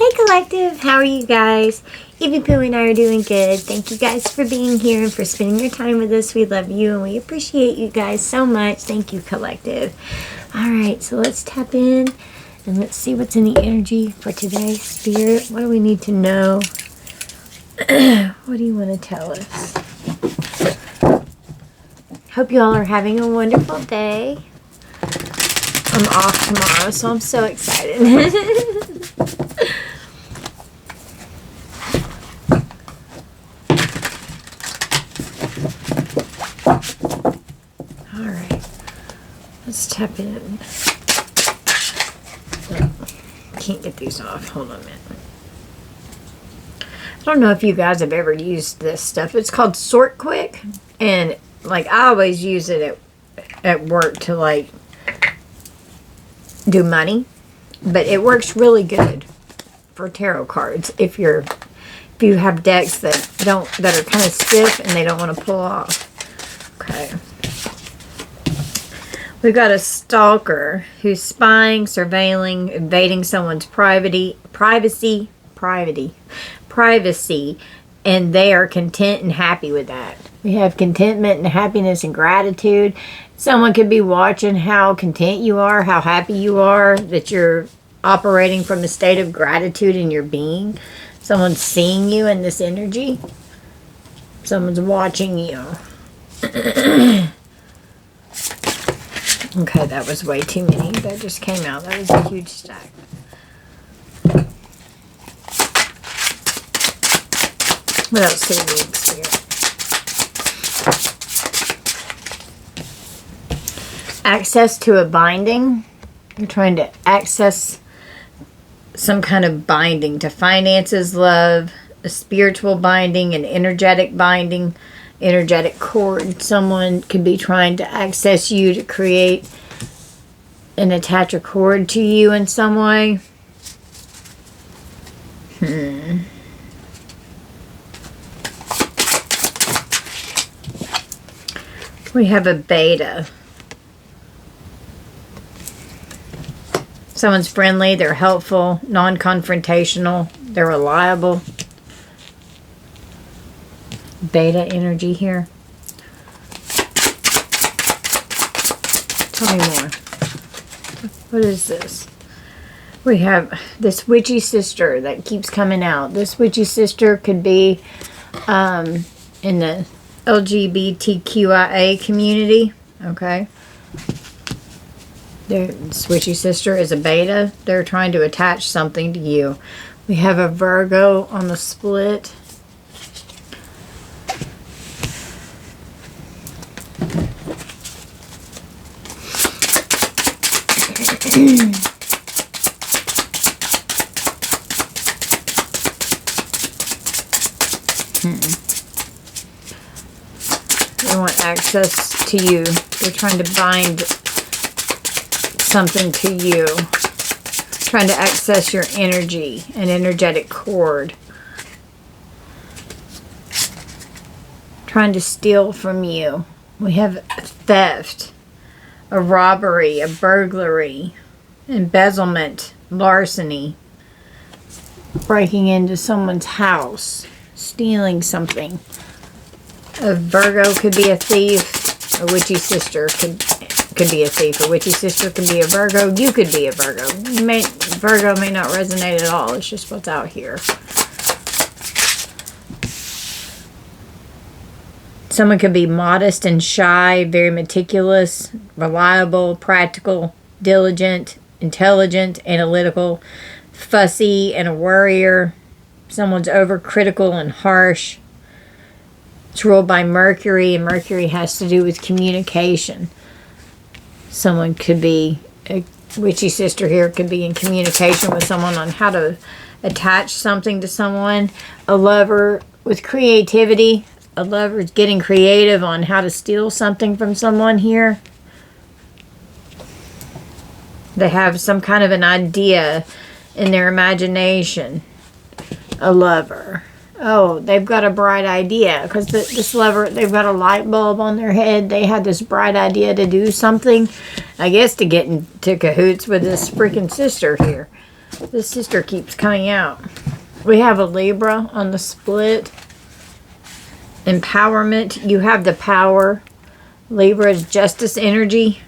Hey Collective, how are you guys? Evie Pooh and I are doing good. Thank you guys for being here and for spending your time with us. We love you and we appreciate you guys so much. Thank you, Collective. Alright, so let's tap in and let's see what's in the energy for today. Spirit, what do we need to know? What do you want to tell us? Hope you all are having a wonderful day. I'm off tomorrow, so I'm so excited. Alright, let's tap in. Can't get these off. Hold on a minute. I don't know if you guys have ever used this stuff. It's called Sort Quick, and like I always use it at work to like do money, but it works really good for tarot cards if you have decks that are kind of stiff and they don't want to pull off. Okay. We've got a stalker who's spying, surveilling, invading someone's privacy, and they are content and happy with that. We have contentment and happiness and gratitude. Someone could be watching how content you are, how happy you are, that you're operating from a state of gratitude in your being. Someone's seeing you in this energy. Someone's watching you. Okay, that was way too many. That just came out. That was a huge stack. What else do we need, Spirit? Access to a binding. You're trying to access some kind of binding to finances, love, a spiritual binding, an energetic binding, energetic cord. Someone could be trying to access you to create and attach a cord to you in some way. We have a beta. Someone's friendly, they're helpful, non-confrontational, they're reliable. Beta energy here. Tell me more. What is this? We have this witchy sister that keeps coming out. This witchy sister could be in the LGBTQIA community. Okay. This witchy sister is a beta. They're trying to attach something to you. We have a Virgo on the split. They want access to you. They're trying to bind something to you. Trying to access your energy, an energetic cord. Trying to steal from you. We have theft, a robbery, a burglary, embezzlement, larceny, breaking into someone's house, stealing something. A Virgo could be a thief. A witchy sister could be a thief. A witchy sister could be a Virgo. You could be a Virgo. Virgo may not resonate at all. It's just what's out here. Someone could be modest and shy, very meticulous, reliable, practical, diligent, intelligent, analytical, fussy, and a worrier. Someone's overcritical and harsh. It's ruled by Mercury, and Mercury has to do with communication. Someone could be, a witchy sister here could be in communication with someone on how to attach something to someone. A lover with creativity. A lover is getting creative on how to steal something from someone here. They have some kind of an idea in their imagination. A lover. Oh, they've got a bright idea because this lover, they've got a light bulb on their head. They had this bright idea to do something, I guess, to get into cahoots with this freaking sister here. The sister keeps coming out. We have a Libra on the split. Empowerment. You have the power. Libra is justice energy.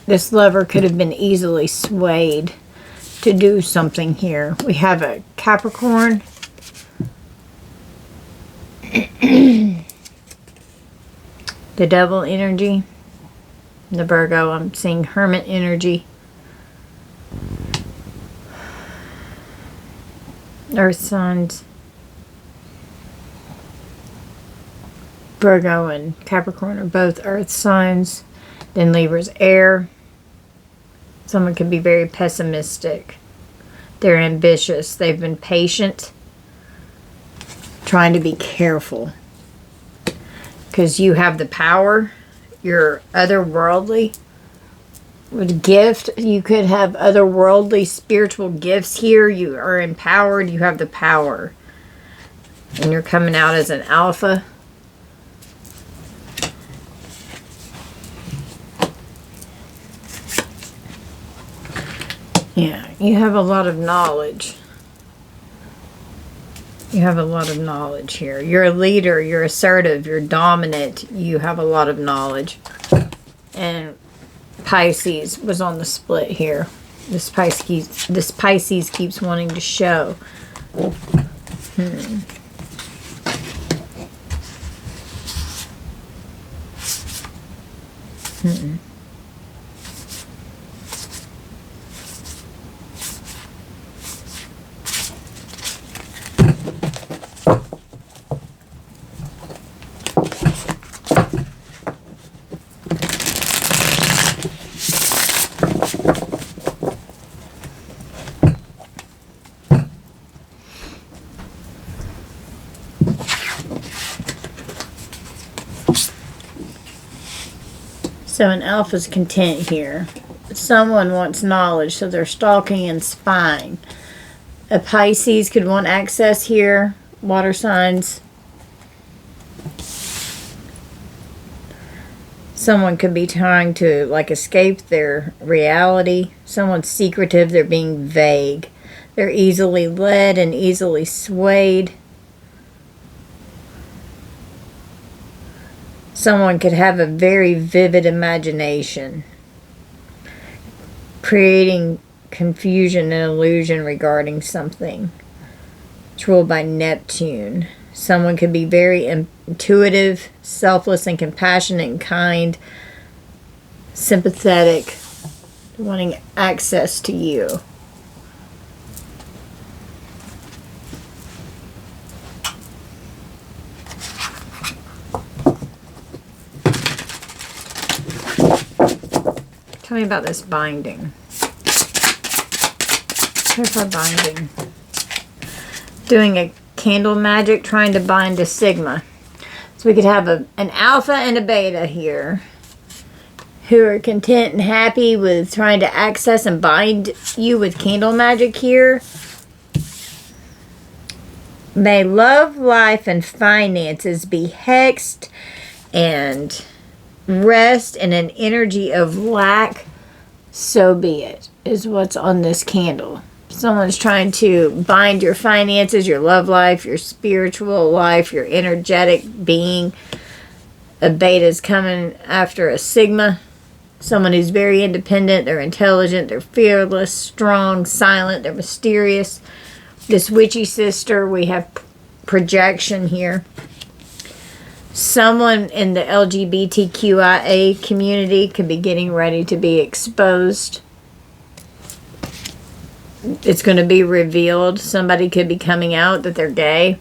This lover could have been easily swayed to do something here. We have a Capricorn. The Devil energy. The Virgo, I'm seeing Hermit energy. Earth signs. Virgo and Capricorn are both earth signs. Then Libra's air. Someone could be very pessimistic. They're ambitious. They've been patient. Trying to be careful. Because you have the power. You're otherworldly. With gift, you could have otherworldly spiritual gifts here. You are empowered. You have the power. And you're coming out as an alpha. Yeah, you have a lot of knowledge. You have a lot of knowledge here. You're a leader. You're assertive. You're dominant. You have a lot of knowledge. And Pisces was on the split here. This Pisces keeps wanting to show. So an alpha's content here. Someone wants knowledge, so they're stalking and spying. A Pisces could want access here. Water signs. Someone could be trying to like escape their reality. Someone's secretive. They're being vague. They're easily led and easily swayed. Someone could have a very vivid imagination, creating confusion and illusion regarding something. It's ruled by Neptune. Someone could be very intuitive, selfless and compassionate and kind, sympathetic, wanting access to you. Tell me about this binding. Clarify binding. Doing a candle magic, trying to bind a sigma. So we could have an alpha and a beta here who are content and happy with trying to access and bind you with candle magic here. May love, life, and finances be hexed and rest in an energy of lack, so be it, is what's on this candle. Someone's trying to bind your finances, your love life, your spiritual life, your energetic being. A beta's coming after a sigma. Someone who's very independent, they're intelligent, they're fearless, strong, silent, they're mysterious. This witchy sister, we have projection here. Someone in the LGBTQIA community could be getting ready to be exposed. It's going to be revealed. Somebody could be coming out that they're gay.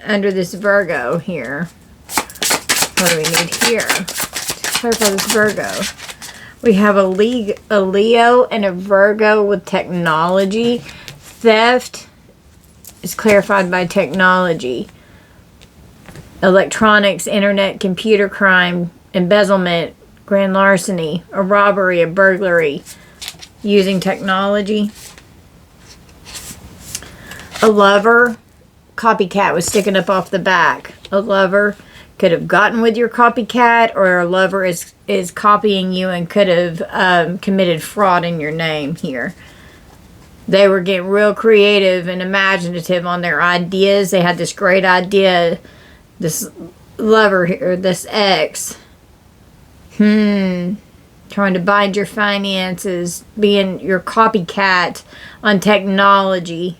Under this Virgo here. What do we need here? To clarify this Virgo. We have a Leo and a Virgo with technology. Theft is clarified by technology. Electronics, internet, computer crime, embezzlement, grand larceny, a robbery, a burglary, using technology. A lover, Copycat was sticking up off the back. A lover Could have gotten with your copycat, or a lover is copying you and could have committed fraud in your name here. They were getting real creative and imaginative on their ideas. They had this great idea. This lover here, this ex. Trying to bind your finances, being your copycat on technology.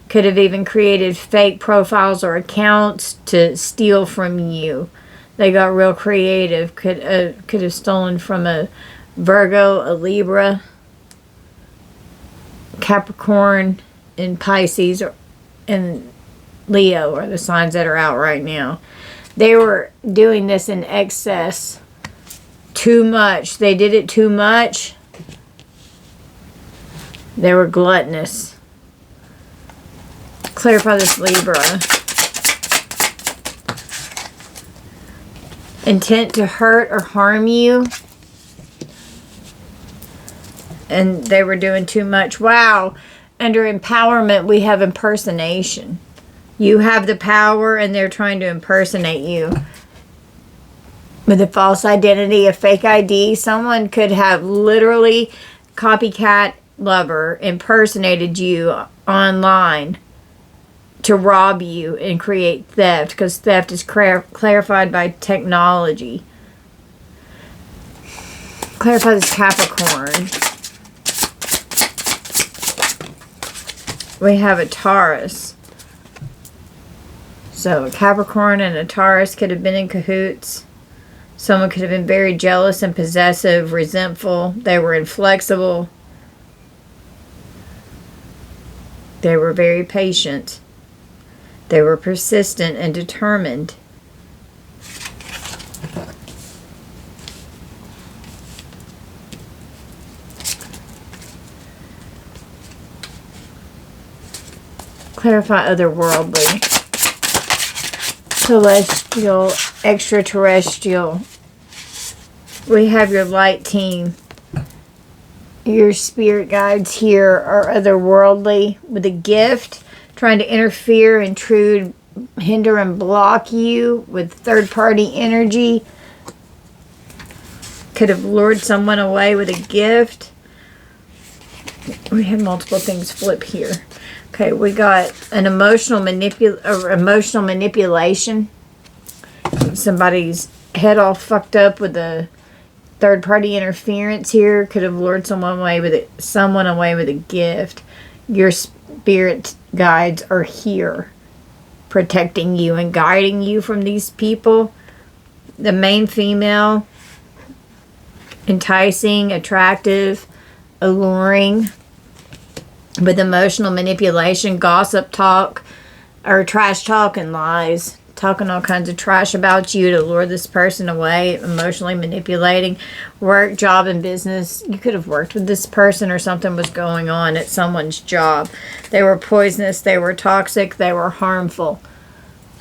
Could have even created fake profiles or accounts to steal from you. They got real creative. Could have stolen from a Virgo, a Libra, Capricorn, and Pisces, and Leo are the signs that are out right now. They were doing this in excess. Too much. They did it too much. They were gluttonous. Clarify this, Libra. Intent to hurt or harm you. And they were doing too much. Wow. Under empowerment, we have impersonation. You have the power and they're trying to impersonate you. With a false identity, a fake ID, someone could have literally, copycat lover, impersonated you online to rob you and create theft, because theft is clarified by technology. Clarify this, Capricorn. We have a Taurus. So a Capricorn and a Taurus could have been in cahoots. Someone could have been very jealous and possessive, resentful. They were inflexible. They were very patient. They were persistent and determined. Clarify otherworldly. Celestial, extraterrestrial. We have your light team. Your spirit guides here are otherworldly with a gift, trying to interfere, intrude, hinder, and block you with third-party energy. Could have lured someone away with a gift. We have multiple things flip here. Okay, we got an emotional manipulation. Somebody's head all fucked up with a third-party interference here. Could have lured someone away with a gift. Your spirit guides are here, protecting you and guiding you from these people. The main female, enticing, attractive, alluring, with emotional manipulation, gossip talk, or trash talk and lies. Talking all kinds of trash about you to lure this person away, emotionally manipulating. Work, job, and business. You could have worked with this person or something was going on at someone's job. They were poisonous, they were toxic, they were harmful.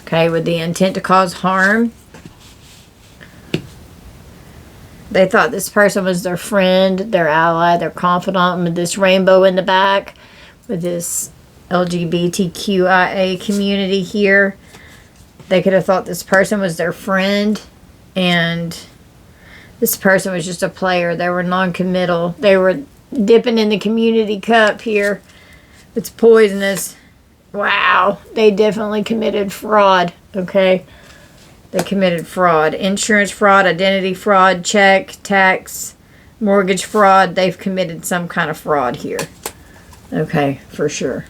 Okay, with the intent to cause harm. They thought this person was their friend, their ally, their confidant, with this rainbow in the back, with this LGBTQIA community here. They could have thought this person was their friend, and this person was just a player. They were non-committal. They were dipping in the community cup here. It's poisonous. Wow. They definitely committed fraud, okay? They committed fraud. Insurance fraud, identity fraud, check, tax, mortgage fraud. They've committed some kind of fraud here. Okay, for sure.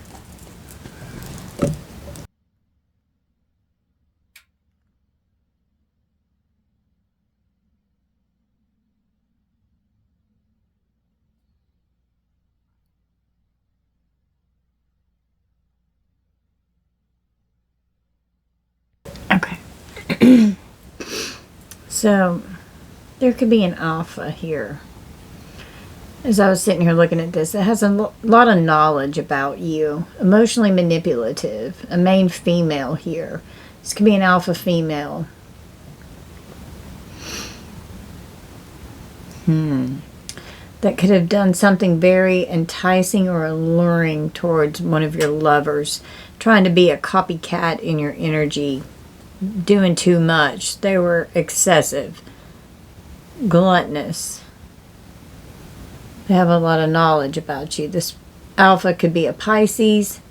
Okay. So, there could be an alpha here. As I was sitting here looking at this, it has a lot of knowledge about you. Emotionally manipulative. A main female here. This could be an alpha female. That could have done something very enticing or alluring towards one of your lovers. Trying to be a copycat in your energy. doing too much. They were excessive, gluttonous. They have a lot of knowledge about you. This alpha could be a Pisces,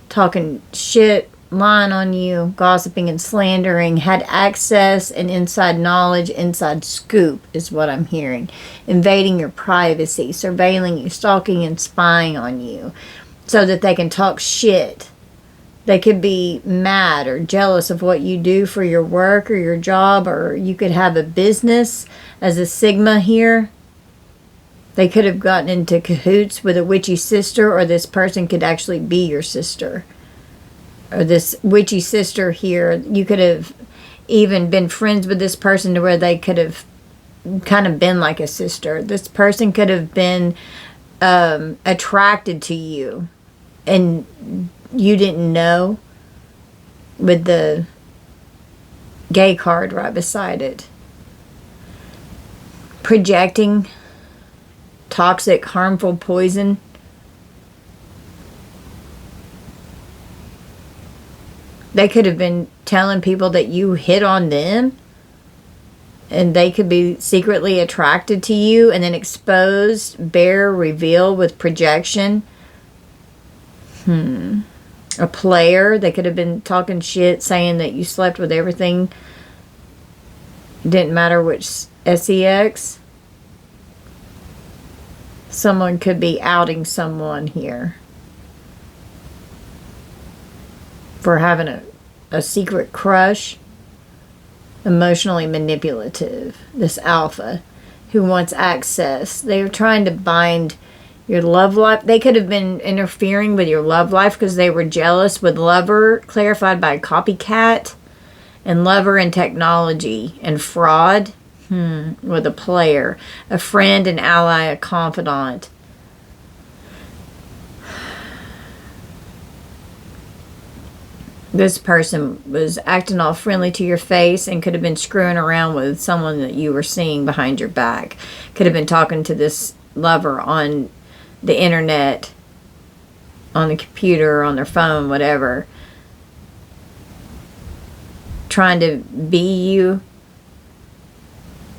talking shit, lying on you, gossiping and slandering, had access and inside knowledge, inside scoop is what I'm hearing. Invading your privacy, surveilling you, stalking and spying on you so that they can talk shit. They could be mad or jealous of what you do for your work or your job, or you could have a business as a Sigma here. They could have gotten into cahoots with a witchy sister, or this person could actually be your sister. Or this witchy sister here, you could have even been friends with this person to where they could have kind of been like a sister. This person could have been attracted to you and you didn't know, with the gay card right beside it. Projecting toxic, harmful poison. They could have been telling people that you hit on them, and they could be secretly attracted to you, and then exposed, bare, reveal with projection. A player. They could have been talking shit, saying that you slept with everything. Didn't matter which sex. Someone could be outing someone here for having a secret crush. Emotionally manipulative. This alpha who wants access. They are trying to bind your love life. They could have been interfering with your love life because they were jealous, with lover clarified by Copycat, and lover and technology, and fraud with a player, a friend, an ally, a confidant. This person was acting all friendly to your face and could have been screwing around with someone that you were seeing behind your back. Could have been talking to this lover on the internet, on the computer, on their phone, whatever. Trying to be you.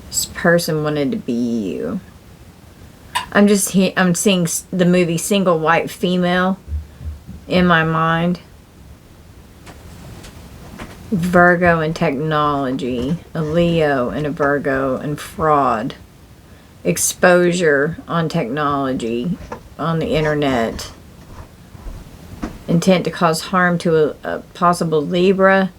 This person wanted to be you. I'm seeing the movie Single White Female in my mind. Virgo and technology, a Leo and a Virgo, and fraud. Exposure on technology, on the internet. Intent to cause harm to a possible Libra.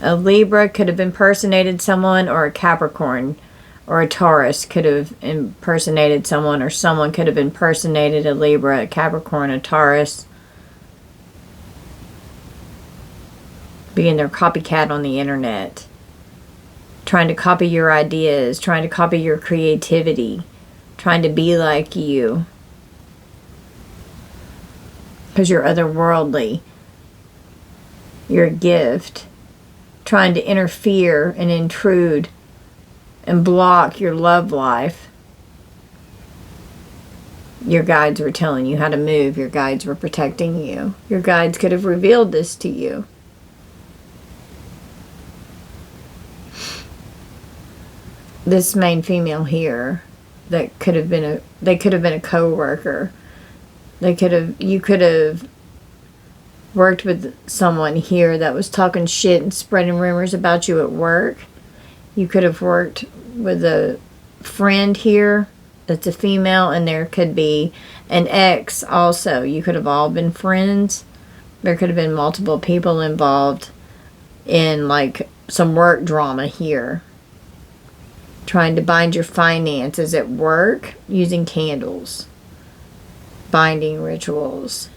A Libra could have impersonated someone, or a Capricorn or a Taurus could have impersonated someone, or someone could have impersonated a Libra, a Capricorn, a Taurus. Being their copycat on the internet. Trying to copy your ideas, trying to copy your creativity, trying to be like you. Because you're otherworldly. You're a gift. Trying to interfere and intrude and block your love life. Your guides were telling you how to move. Your guides were protecting you. Your guides could have revealed this to you. This main female here, that could have been they could have been a co-worker. You could have worked with someone here that was talking shit and spreading rumors about you at work. You could have worked with a friend here that's a female, and there could be an ex also. You could have all been friends. There could have been multiple people involved in like some work drama here. Trying to bind your finances at work using candles. Binding rituals.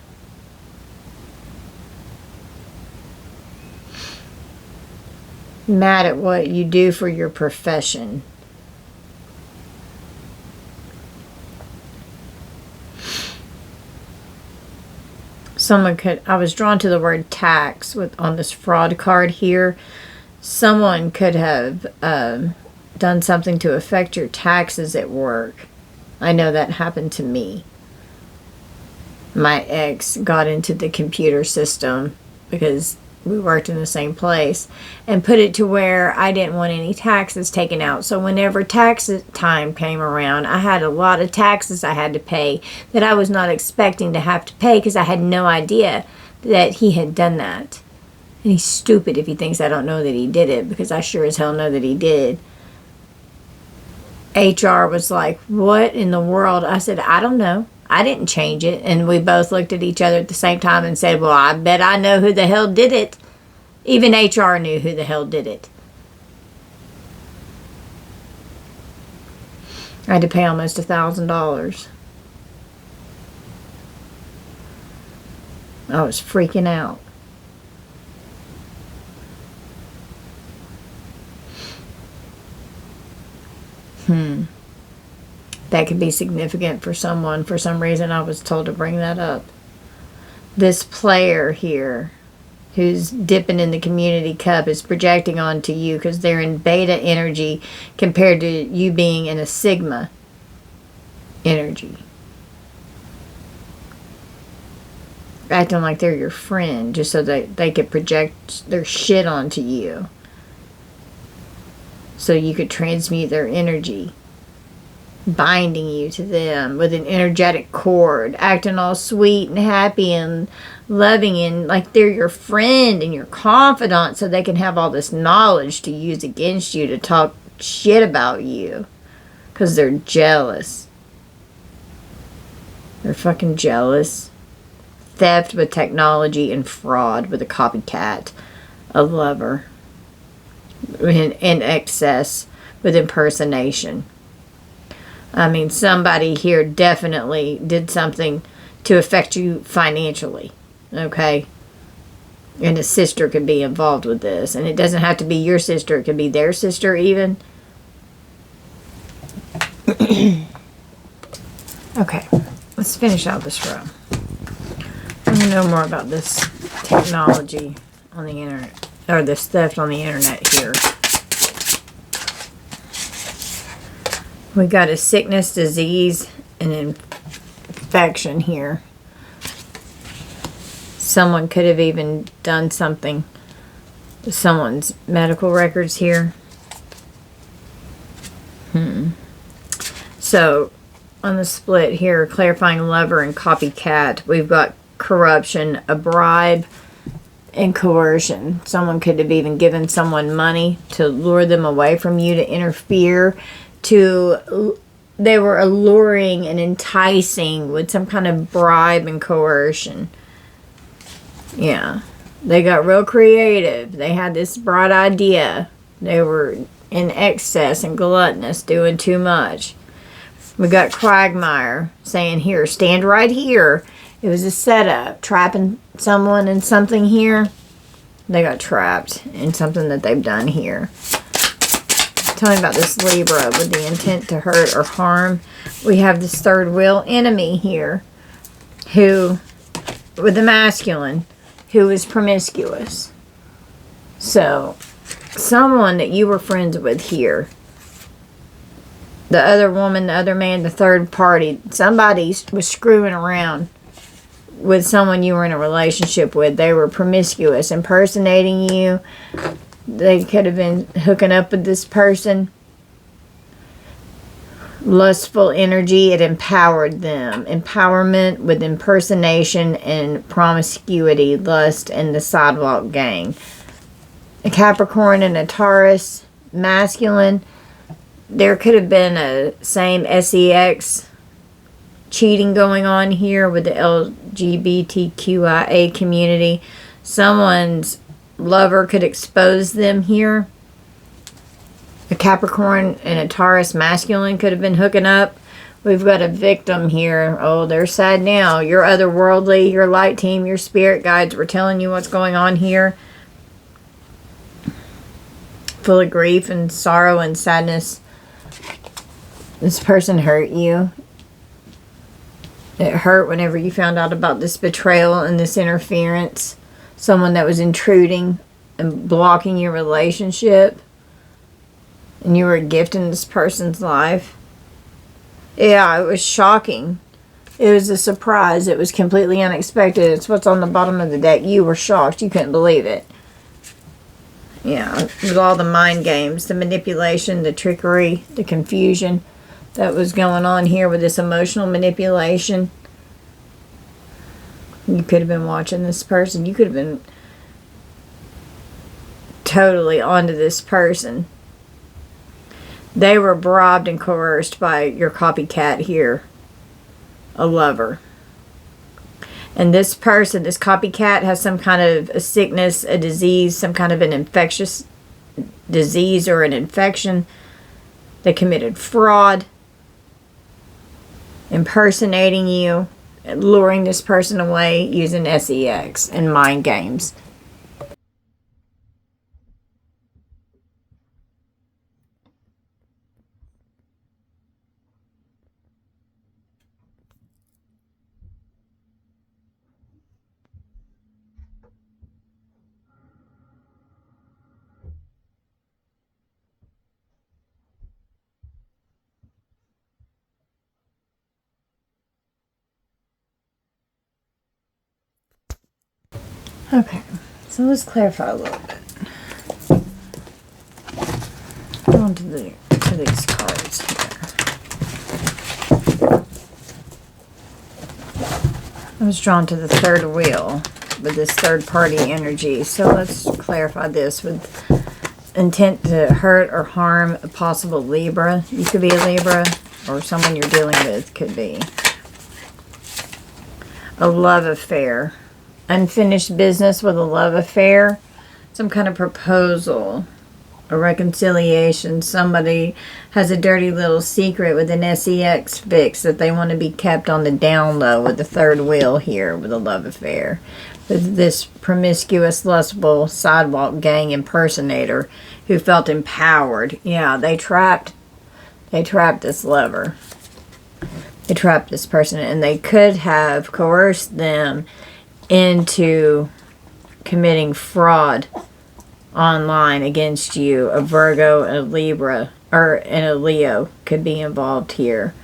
Mad at what you do for your profession. I was drawn to the word tax on this fraud card here. Someone could have done something to affect your taxes at work. I know that happened to me. My ex got into the computer system because we worked in the same place, and put it to where I didn't want any taxes taken out. So whenever tax time came around, I had a lot of taxes I had to pay that I was not expecting to have to pay because I had no idea that he had done that. And he's stupid if he thinks I don't know that he did it, because I sure as hell know that he did. HR was like, what in the world? I said, I don't know. I didn't change it. And we both looked at each other at the same time and said, well, I bet I know who the hell did it. Even HR knew who the hell did it. I had to pay almost $1,000. I was freaking out. That could be significant for someone. For some reason, I was told to bring that up. This player here, who's dipping in the community cup, is projecting onto you because they're in beta energy compared to you being in a sigma energy. Acting like they're your friend just so that they could project their shit onto you. So you could transmute their energy, binding you to them with an energetic cord, acting all sweet and happy and loving and like they're your friend and your confidant, so they can have all this knowledge to use against you to talk shit about you because they're jealous. They're fucking jealous. Theft with technology and fraud with a copycat, a lover, in excess with impersonation. I mean, somebody here definitely did something to affect you financially, okay? And a sister could be involved with this. And it doesn't have to be your sister. It could be their sister even. Okay, let's finish out this row. I want to know more about this technology on the internet, or this theft on the internet here. We got a sickness, disease, and infection here. Someone could have even done something with someone's medical records here. So, on the split here, clarifying lover and copycat, we've got corruption, a bribe, and coercion. Someone could have even given someone money to lure them away from you, to interfere, they were alluring and enticing with some kind of bribe and coercion. Yeah. They got real creative. They had this bright idea. They were in excess and gluttonous, doing too much. We got Quagmire saying, here, stand right here. It was a setup, trapping someone in something here. They got trapped in something that they've done here. Tell me about this Libra with the intent to hurt or harm. We have this third wheel enemy here, who, with the masculine, who is promiscuous. So, someone that you were friends with here, the other woman, the other man, the third party, somebody was screwing around with someone you were in a relationship with. They were promiscuous, impersonating you. They could have been hooking up with this person. Lustful energy, it empowered them. Empowerment with impersonation and promiscuity, lust, and the sidewalk gang. A Capricorn and a Taurus, masculine. There could have been a same sex cheating going on here with the LGBTQIA community. Someone's lover could expose them here. A Capricorn and a Taurus masculine could have been hooking up. We've got a victim here. Oh, they're sad now. Your otherworldly, your light team, your spirit guides were telling you what's going on here. Full of grief and sorrow and sadness. This person hurt you. It hurt whenever you found out about this betrayal and this interference. Someone that was intruding and blocking your relationship. And you were a gift in this person's life. Yeah, it was shocking. It was a surprise. It was completely unexpected. It's what's on the bottom of the deck. You were shocked. You couldn't believe it. Yeah, with all the mind games, the manipulation, the trickery, the confusion that was going on here with this emotional manipulation. You could have been watching this person. You could have been totally onto this person. They were bribed and coerced by your copycat here, a lover. And this person, this copycat, has some kind of a sickness, a disease, some kind of an infectious disease or an infection. They committed fraud, impersonating you, luring this person away using sex and mind games. Okay, so let's clarify a little bit. On to these cards here. I was drawn to the third wheel with this third party energy. So let's clarify this with intent to hurt or harm a possible Libra. You could be a Libra, or someone you're dealing with could be. A love affair. Unfinished business with a love affair. Some kind of proposal. A reconciliation. Somebody has a dirty little secret with an sex fix that they want to be kept on the down low with the third wheel here with a love affair. With this promiscuous, lustful sidewalk gang impersonator who felt empowered. Yeah, they trapped this lover. They trapped this person, and they could have coerced them into committing fraud online against you. A Virgo and a Libra and a Leo could be involved here.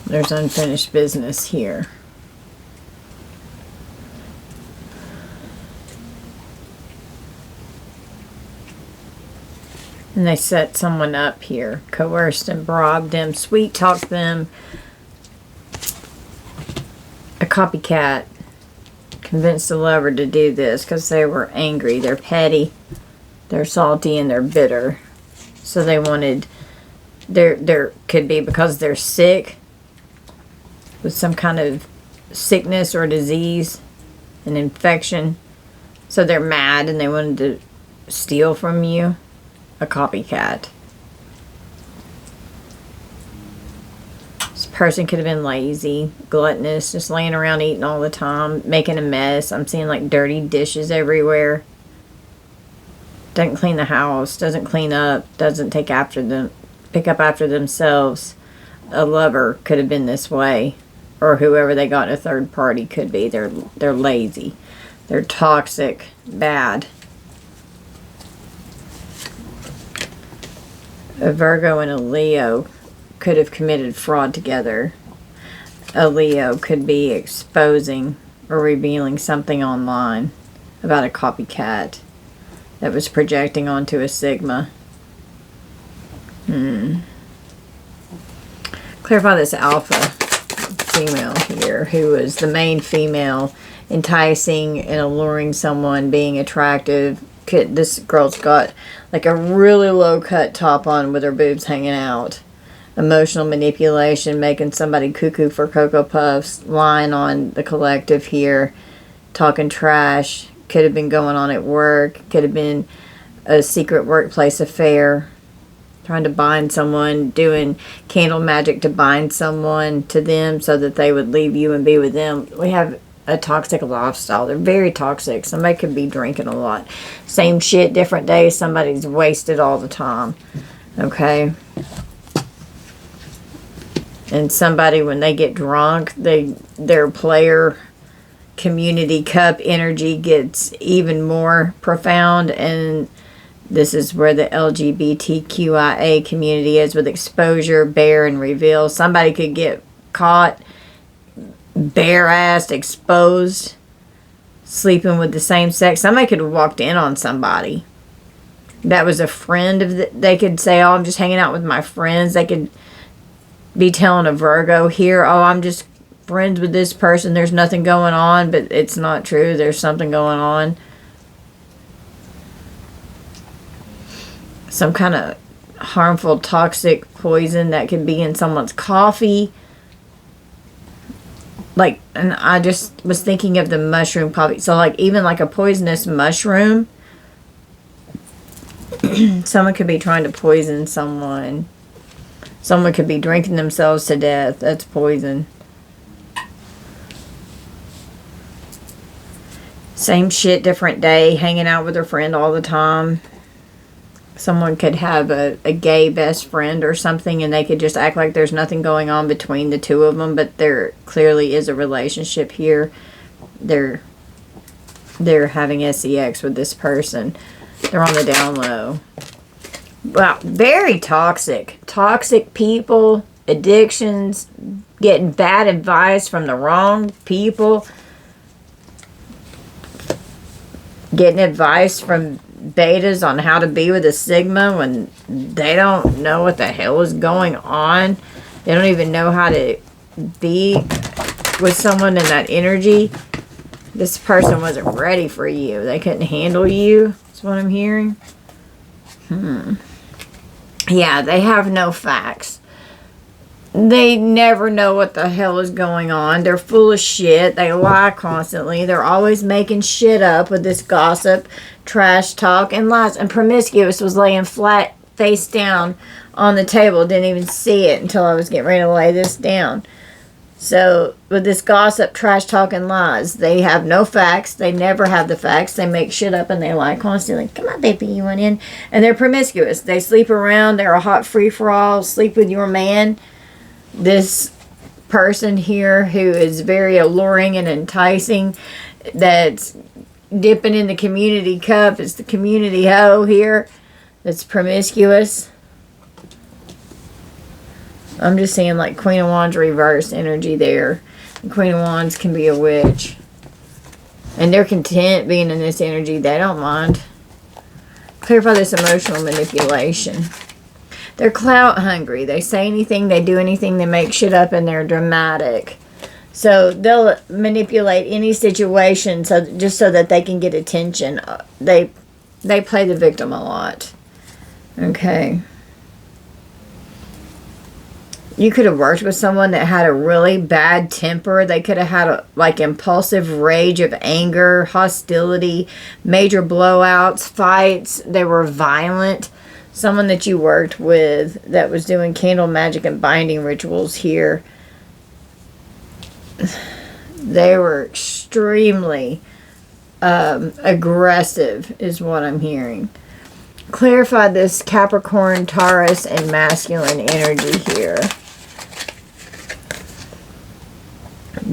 There's unfinished business here. And they set someone up here, coerced and bribed them, sweet-talked them. A copycat convinced the lover to do this because they were angry, they're petty, they're salty, and they're bitter. So they wanted, there could be because they're sick with some kind of sickness or disease, an infection. So they're mad and they wanted to steal from you. A copycat. This person could have been lazy, gluttonous, just laying around eating all the time, making a mess. I'm seeing like dirty dishes everywhere. Doesn't clean the house, doesn't clean up, doesn't pick up after themselves. A lover could have been this way, or whoever they got in a third party could be. They're lazy, they're toxic, bad. A Virgo and a Leo could have committed fraud together. A Leo could be exposing or revealing something online about a copycat that was projecting onto a Sigma. Clarify this alpha female here, who was the main female, enticing and alluring someone, being attractive. This girl's got like a really low cut top on with her boobs hanging out. Emotional manipulation, making somebody cuckoo for Cocoa Puffs, lying on the collective here, talking trash. Could have been going on at work, could have been a secret workplace affair, trying to bind someone, doing candle magic to bind someone to them so that they would leave you and be with them. We have a toxic lifestyle. They're very toxic. Somebody could be drinking a lot. Same shit, different days. Somebody's wasted all the time. Okay? And somebody, when they get drunk, their player community cup energy gets even more profound, and this is where the LGBTQIA community is with exposure, bear, and reveal. Somebody could get caught bare-assed, exposed, sleeping with the same sex. Somebody could have walked in on somebody that was a friend of they could say, oh, I'm just hanging out with my friends. They could be telling a Virgo here, oh, I'm just friends with this person. There's nothing going on, but it's not true. There's something going on. Some kind of harmful, toxic poison that could be in someone's coffee. Like, and I just was thinking of the mushroom poppy. So, like, even like a poisonous mushroom, someone could be trying to poison someone. Someone could be drinking themselves to death. That's poison. Same shit, different day, hanging out with their friend all the time. Someone could have a gay best friend or something, and they could just act like there's nothing going on between the two of them, but there clearly is a relationship here. They're having sex with this person. They're on the down low. Wow, very toxic. Toxic people, addictions, getting bad advice from the wrong people, getting advice from betas on how to be with a sigma when they don't know what the hell is going on. They don't even know how to be with someone in that energy. This person wasn't ready for you. They couldn't handle you. That's what I'm hearing. Yeah, they have no facts. They never know what the hell is going on. They're full of shit. They lie constantly. They're always making shit up with this gossip, trash talk, and lies. And promiscuous was laying flat face down on the table. Didn't even see it until I was getting ready to lay this down. So, with this gossip, trash talk, and lies, they have no facts. They never have the facts. They make shit up and they lie constantly. Come on, baby, you want in? And they're promiscuous. They sleep around. They're a hot free-for-all. Sleep with your man. This person here who is very alluring and enticing, that's dipping in the community cup, is the community hoe here, that's promiscuous. I'm just seeing like Queen of Wands reverse energy there. And Queen of Wands can be a witch. And they're content being in this energy. They don't mind. Clarify this emotional manipulation. They're clout hungry. They say anything, they do anything, they make shit up, and they're dramatic. So they'll manipulate any situation just so that they can get attention. They play the victim a lot. Okay. You could have worked with someone that had a really bad temper. They could have had like impulsive rage of anger, hostility, major blowouts, fights. They were violent. Someone that you worked with that was doing candle magic and binding rituals here. They were extremely aggressive is what I'm hearing. Clarify this Capricorn, Taurus, and masculine energy here.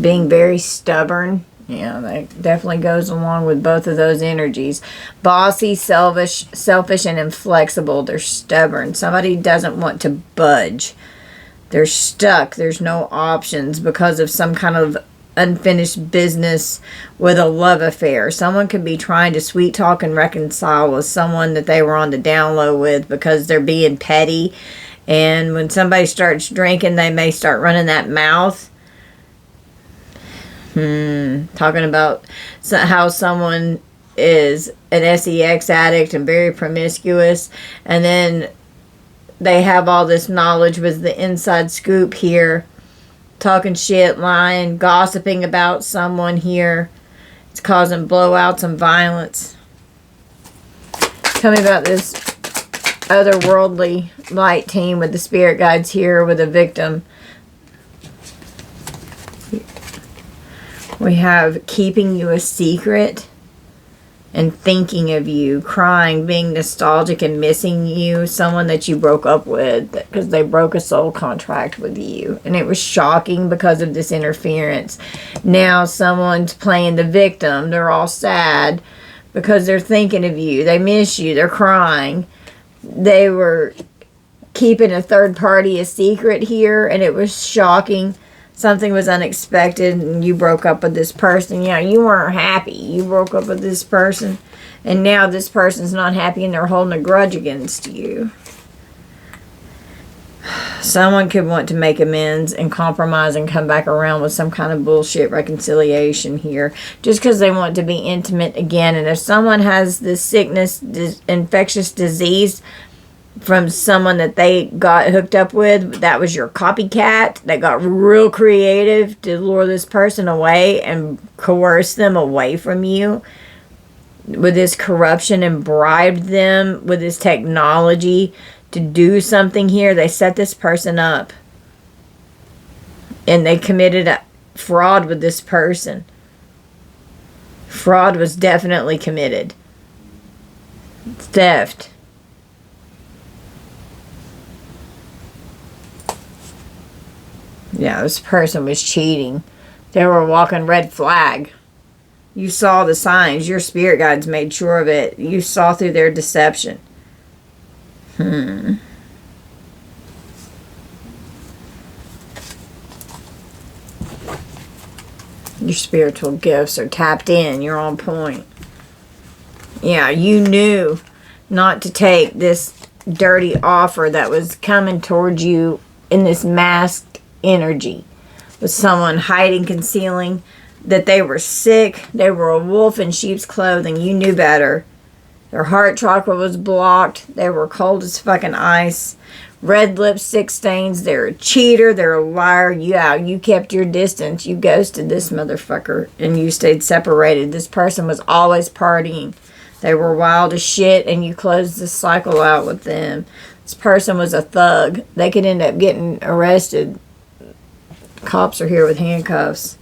Being very stubborn. Yeah, that definitely goes along with both of those energies. Bossy, selfish, and inflexible. They're stubborn. Somebody doesn't want to budge. They're stuck. There's no options because of some kind of unfinished business with a love affair. Someone could be trying to sweet talk and reconcile with someone that they were on the down low with because they're being petty. And when somebody starts drinking, they may start running that mouth. Talking about how someone is an sex addict and very promiscuous, and then they have all this knowledge with the inside scoop here, talking shit, lying, gossiping about someone here. It's causing blowouts and violence. Tell me about this otherworldly light team with the spirit guides here with a victim. We have keeping you a secret and thinking of you, crying, being nostalgic and missing you, someone that you broke up with because they broke a soul contract with you. And it was shocking because of this interference. Now someone's playing the victim. They're all sad because they're thinking of you. They miss you. They're crying. They were keeping a third party a secret here, and it was shocking. something was unexpected and you broke up with this person. You know, you weren't happy. You broke up with this person. And now this person's not happy and they're holding a grudge against you. Someone could want to make amends and compromise and come back around with some kind of bullshit reconciliation here. Just because they want to be intimate again. And if someone has this sickness, this infectious disease from someone that they got hooked up with, that was your copycat that got real creative to lure this person away and coerce them away from you with this corruption and bribed them with this technology to do something here. They set this person up and they committed a fraud with this person. Fraud was definitely committed. Theft. Yeah, this person was cheating. They were walking red flag. You saw the signs. Your spirit guides made sure of it. You saw through their deception. Your spiritual gifts are tapped in. You're on point. Yeah, you knew not to take this dirty offer that was coming towards you in this masked energy. With someone hiding, concealing that they were sick. They were a wolf in sheep's clothing. You knew better. Their heart chakra was blocked. They were cold as fucking ice. Red lipstick stains. They're a cheater. They're a liar. Yeah, you kept your distance. You ghosted this motherfucker. And you stayed separated. This person was always partying. They were wild as shit. And you closed the cycle out with them. This person was a thug. They could end up getting arrested. Cops are here with handcuffs.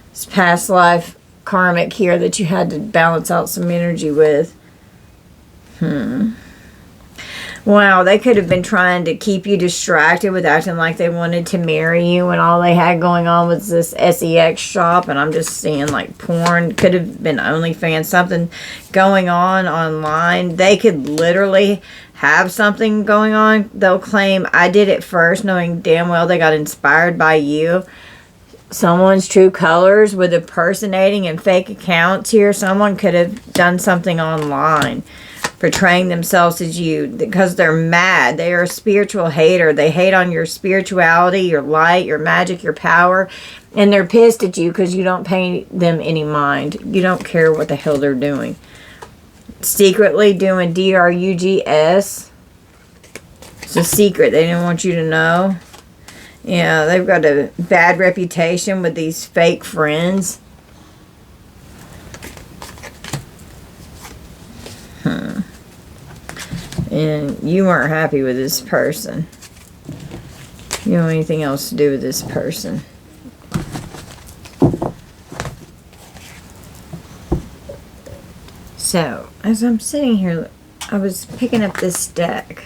It's past life karmic here that you had to balance out some energy with. Wow, they could have been trying to keep you distracted with acting like they wanted to marry you when all they had going on was this sex shop, and I'm just seeing like porn. Could have been OnlyFans, something going on online. They could literally have something going on. They'll claim, I did it first, knowing damn well they got inspired by you. Someone's true colors with impersonating and fake accounts here. Someone could have done something online, portraying themselves as you because they're mad. They are a spiritual hater. They hate on your spirituality, your light, your magic, your power. And they're pissed at you because you don't pay them any mind. You don't care what the hell they're doing. Secretly doing drugs. It's a secret. They didn't want you to know. Yeah, they've got a bad reputation with these fake friends. And you weren't happy with this person. You don't have anything else to do with this person. So, as I'm sitting here, I was picking up this deck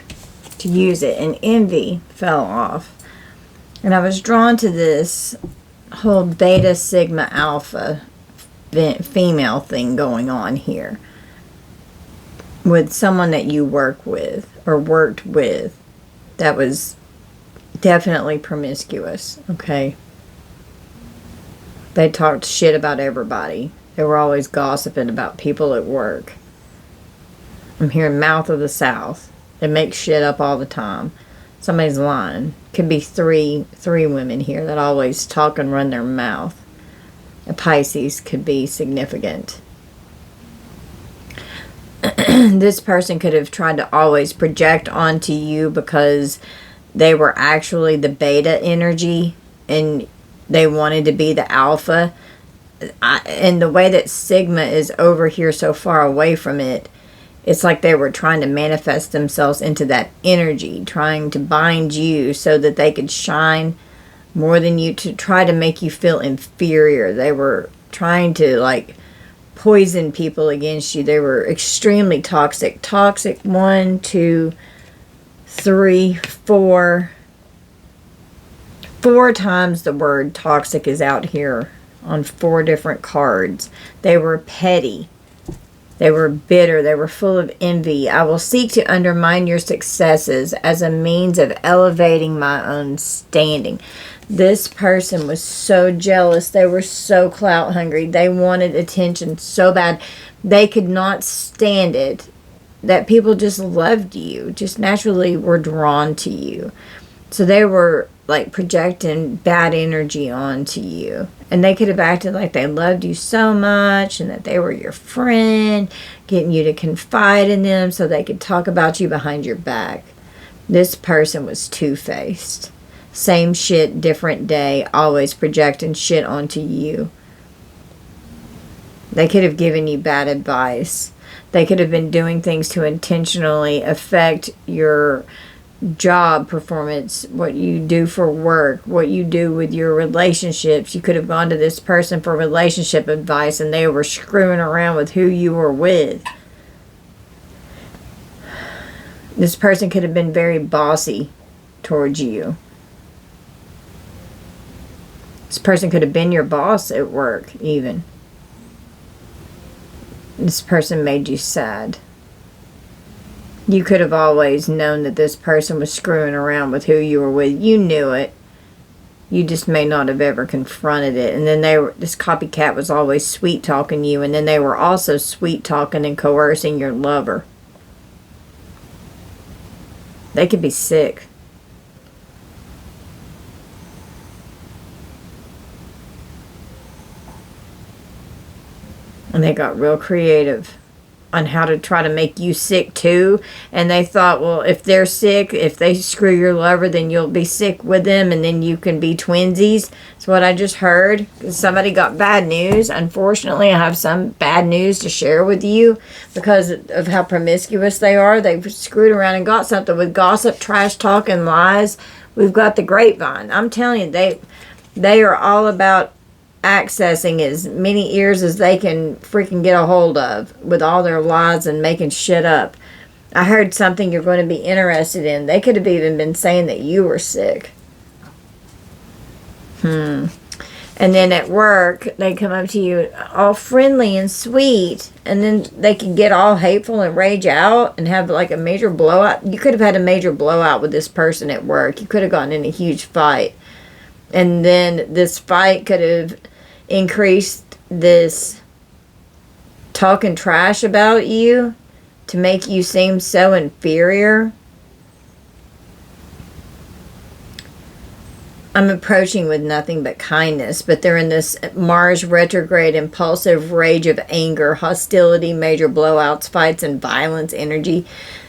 to use it, and envy fell off. And I was drawn to this whole beta, sigma, alpha female thing going on here. With someone that you work with or worked with that was definitely promiscuous, okay? They talked shit about everybody. They were always gossiping about people at work. I'm hearing mouth of the South. They make shit up all the time. Somebody's lying. Could be three women here that always talk and run their mouth. A Pisces could be significant. This person could have tried to always project onto you because they were actually the beta energy and they wanted to be the alpha. And the way that sigma is over here so far away from it, it's like they were trying to manifest themselves into that energy, trying to bind you so that they could shine more than you, to try to make you feel inferior. They were trying to like poison people against you. They were extremely toxic. Toxic, 1, 2, 3, 4. 4 times the word toxic is out here on 4 different cards. They were petty. They were bitter. They were full of envy. I will seek to undermine your successes as a means of elevating my own standing. This person was so jealous. They were so clout hungry. They wanted attention so bad. They could not stand it that people just loved you, just naturally were drawn to you. So they were like projecting bad energy onto you. And they could have acted like they loved you so much and that they were your friend, getting you to confide in them so they could talk about you behind your back. This person was two-faced. Same shit, different day, always projecting shit onto you. They could have given you bad advice. They could have been doing things to intentionally affect your job performance, what you do for work, what you do with your relationships. You could have gone to this person for relationship advice and they were screwing around with who you were with. This person could have been very bossy towards you. This person could have been your boss at work, even. This person made you sad. You could have always known that this person was screwing around with who you were with. You knew it. You just may not have ever confronted it. And then this copycat was always sweet-talking you, and then they were also sweet-talking and coercing your lover. They could be sick. And they got real creative on how to try to make you sick too. And they thought, well, if they're sick, if they screw your lover, then you'll be sick with them and then you can be twinsies. That's what I just heard. Somebody got bad news. Unfortunately, I have some bad news to share with you because of how promiscuous they are. They've screwed around and got something with gossip, trash talk, and lies. We've got the grapevine. I'm telling you, they are all about accessing as many ears as they can freaking get a hold of with all their lies and making shit up. I heard something you're going to be interested in. They could have even been saying that you were sick. And then at work, they come up to you all friendly and sweet, and then they can get all hateful and rage out and have like a major blowout. You could have had a major blowout with this person at work. You could have gotten in a huge fight. And then this fight could have increased this talking trash about you to make you seem so inferior. I'm approaching with nothing but kindness, but they're in this Mars retrograde, impulsive rage of anger, hostility, major blowouts, fights, and violence energy.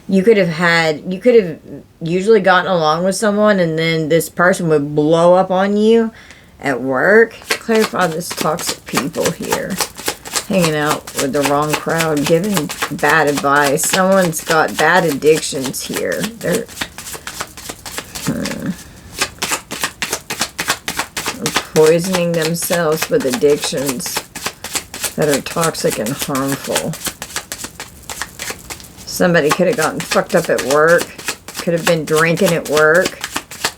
You could have usually gotten along with someone and then this person would blow up on you at work. Clarify this toxic people here. Hanging out with the wrong crowd, giving bad advice. Someone's got bad addictions here. They're poisoning themselves with addictions that are toxic and harmful. Somebody could have gotten fucked up at work. Could have been drinking at work.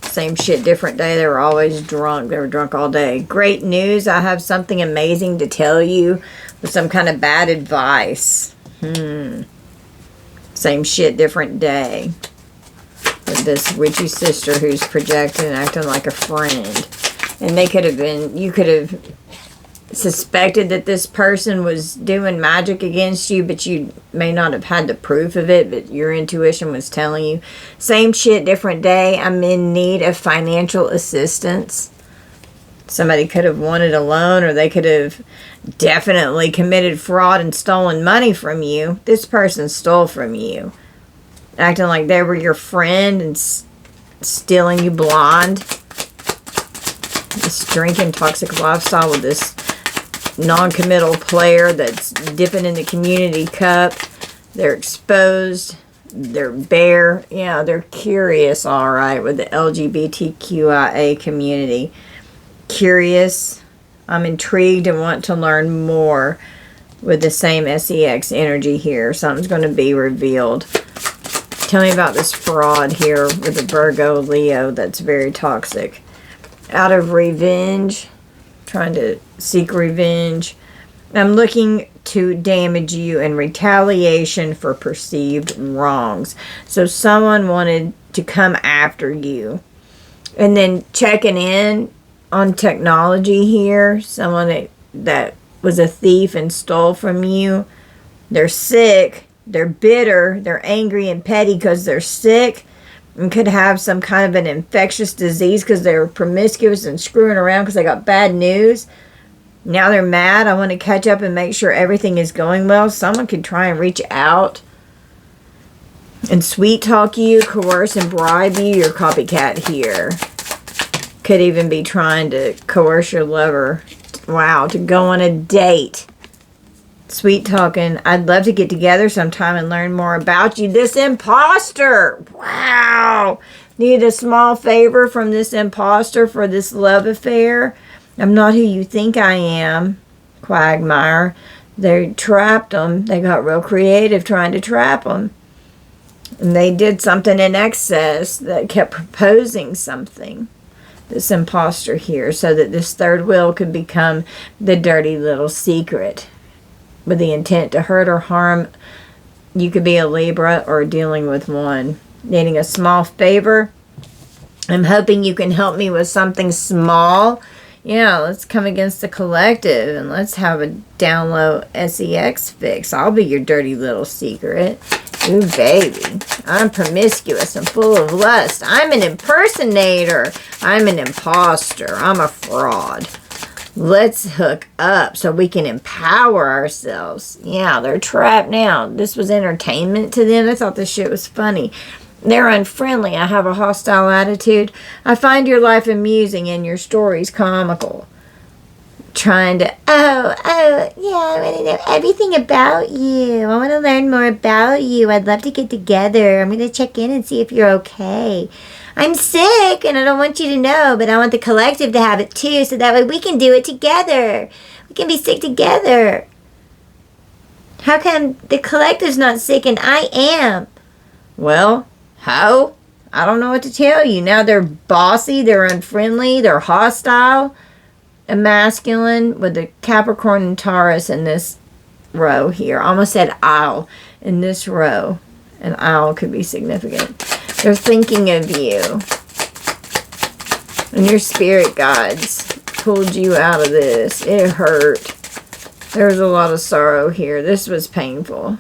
Same shit, different day. They were always drunk. They were drunk all day. Great news. I have something amazing to tell you with some kind of bad advice. Same shit, different day. With this witchy sister who's projecting and acting like a friend. And they could have been, you could have suspected that this person was doing magic against you, but you may not have had the proof of it, but your intuition was telling you. Same shit, different day. I'm in need of financial assistance. Somebody could have wanted a loan, or they could have definitely committed fraud and stolen money from you. This person stole from you, acting like they were your friend and stealing you blind. This drinking toxic lifestyle with this non-committal player that's dipping in the community cup. They're exposed. They're bare. Yeah, they're curious, all right, with the LGBTQIA community. Curious. I'm intrigued and want to learn more with the same SEX energy here. Something's going to be revealed. Tell me about this fraud here with the Virgo Leo that's very toxic. Out of revenge, trying to seek revenge. I'm looking to damage you in retaliation for perceived wrongs. So someone wanted to come after you And then checking in on technology here. Someone that was a thief and stole from you. They're sick. They're bitter. They're angry and petty because they're sick. And could have some kind of an infectious disease because they were promiscuous and screwing around because they got bad news. Now they're mad. I want to catch up and make sure everything is going well. Someone could try and reach out and sweet talk you, coerce and bribe you. Your copycat here could even be trying to coerce your lover. Wow, to go on a date. Sweet talking. I'd love to get together sometime and learn more about you. This imposter. Wow. Need a small favor from this imposter for this love affair. I'm not who you think I am. Quagmire. They trapped them. They got real creative trying to trap them. And they did something in excess that kept proposing something. This imposter here, so that this third wheel could become the dirty little secret with the intent to hurt or harm. You could be a Libra or dealing with one. Needing a small favor. I'm hoping you can help me with something small. Yeah, let's come against the collective and let's have a down low sex fix. I'll be your dirty little secret. Ooh, baby. I'm promiscuous and full of lust. I'm an impersonator. I'm an imposter. I'm a fraud. Let's hook up so we can empower ourselves. Yeah, they're trapped now. This was entertainment to them. I thought this shit was funny. They're unfriendly. I have a hostile attitude. I find your life amusing and your stories comical. Trying to, yeah, I want to know everything about you. I want to learn more about you. I'd love to get together. I'm going to check in and see if you're okay. I'm sick and I don't want you to know, but I want the collective to have it too, so that way we can do it together. We can be sick together. How come the collective's not sick and I am? Well, how? I don't know what to tell you. Now they're bossy, they're unfriendly, they're hostile. A masculine with a Capricorn and Taurus in this row here. I almost said owl in this row. An owl could be significant. They're thinking of you. And your spirit guides pulled you out of this. It hurt. There's a lot of sorrow here. This was painful.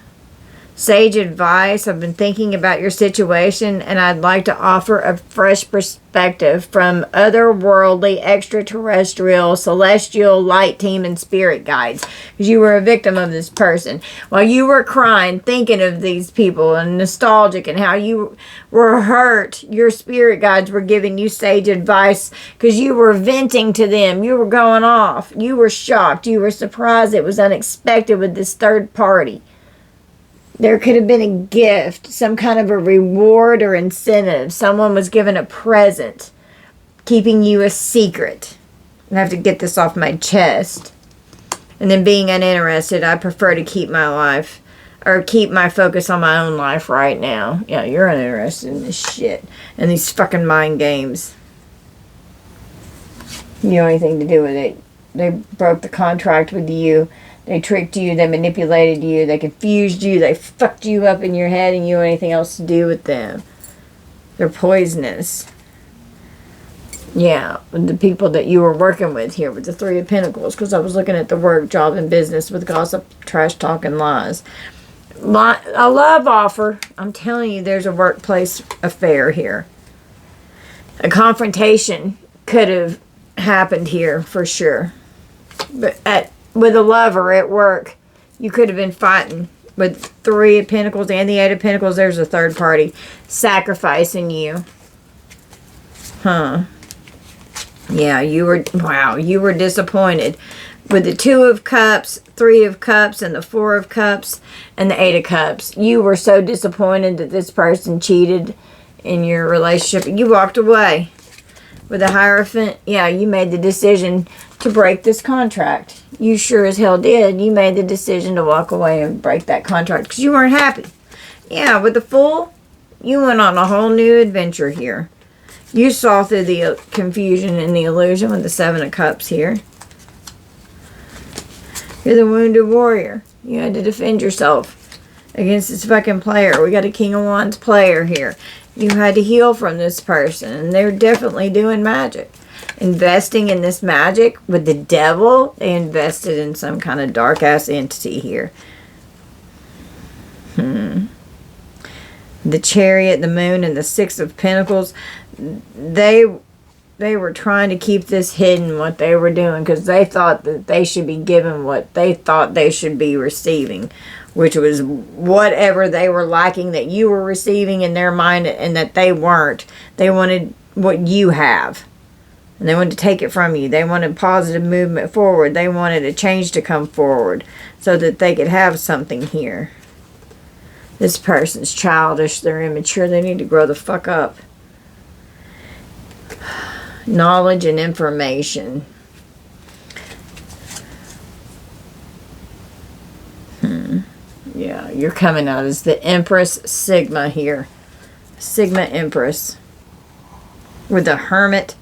Sage advice. I've been thinking about your situation and I'd like to offer a fresh perspective from otherworldly, extraterrestrial, celestial, light team, and spirit guides. Because you were a victim of this person. While you were crying, thinking of these people and nostalgic and how you were hurt, your spirit guides were giving you sage advice because you were venting to them. You were going off. You were shocked. You were surprised. It was unexpected with this third party. There could have been a gift, some kind of a reward or incentive. Someone was given a present, keeping you a secret. I have to get this off my chest. And then being uninterested, I prefer to keep my life, or keep my focus on my own life right now. Yeah, you're uninterested in this shit. And these fucking mind games. You know anything to do with it. They broke the contract with you. They tricked you, they manipulated you, they confused you, they fucked you up in your head and you have anything else to do with them. They're poisonous. Yeah, the people that you were working with here with the Three of Pentacles, because I was looking at the work, job, and business with gossip, trash talk, and lies. A love offer. I'm telling you, there's a workplace affair here. A confrontation could have happened here for sure. But with a lover at work, you could have been fighting. With Three of Pentacles and the Eight of Pentacles, there's a third party sacrificing you. Huh. Yeah, you were disappointed. With the Two of Cups, Three of Cups, and the Four of Cups, and the Eight of Cups, you were so disappointed that this person cheated in your relationship. You walked away. With the Hierophant, yeah, you made the decision to break this contract. You sure as hell did. You made the decision to walk away and break that contract because you weren't happy. Yeah, with the Fool, you went on a whole new adventure here. You saw through the confusion and the illusion with the Seven of Cups here. You're the wounded warrior. You had to defend yourself against this fucking player. We got a King of Wands player here. You had to heal from this person, and they're definitely doing magic. Investing in this magic with the devil, they invested in some kind of dark-ass entity here. The Chariot, the Moon, and the Six of Pentacles, they were trying to keep this hidden, what they were doing, because they thought that they should be given what they thought they should be receiving, which was whatever they were liking that you were receiving in their mind and that they weren't. They wanted what you have. And they wanted to take it from you. They wanted positive movement forward. They wanted a change to come forward so that they could have something here. This person's childish. They're immature. They need to grow the fuck up. Knowledge and information. Yeah, you're coming out as the Empress Sigma here. Sigma Empress. With the Hermit.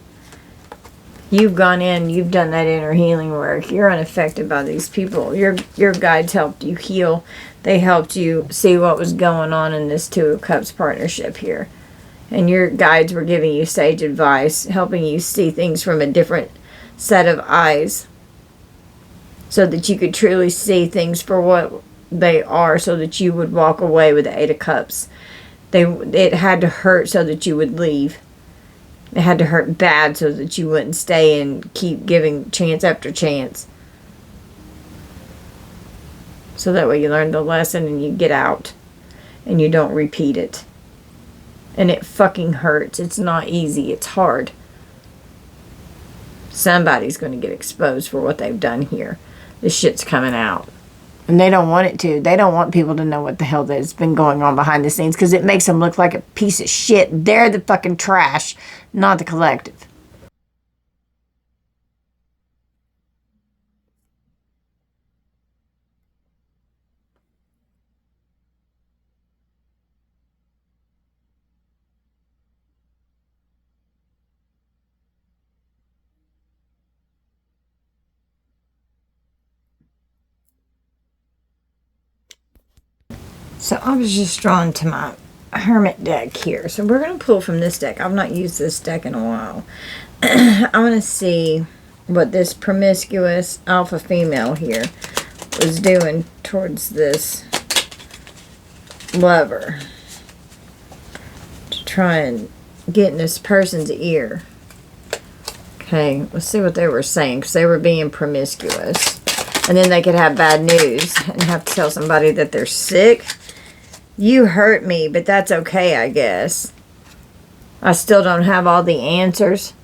You've gone in, you've done that inner healing work. You're unaffected by these people. Your guides helped you heal. They helped you see what was going on in this Two of Cups partnership here. And your guides were giving you sage advice, helping you see things from a different set of eyes. So that you could truly see things for what they are, so that you would walk away with the Eight of Cups. It had to hurt so that you would leave. It had to hurt bad so that you wouldn't stay and keep giving chance after chance. So that way you learn the lesson and you get out. And you don't repeat it. And it fucking hurts. It's not easy. It's hard. Somebody's going to get exposed for what they've done here. This shit's coming out. And they don't want it to. They don't want people to know what the hell that's been going on behind the scenes, because it makes them look like a piece of shit. They're the fucking trash, not the collective. So I was just drawn to my Hermit deck here. So we're going to pull from this deck. I've not used this deck in a while. I want to see what this promiscuous alpha female here was doing towards this lover. To try and get in this person's ear. Okay, let's see what they were saying, because they were being promiscuous. And then they could have bad news and have to tell somebody that they're sick. You hurt me, but that's okay, I guess. I still don't have all the answers.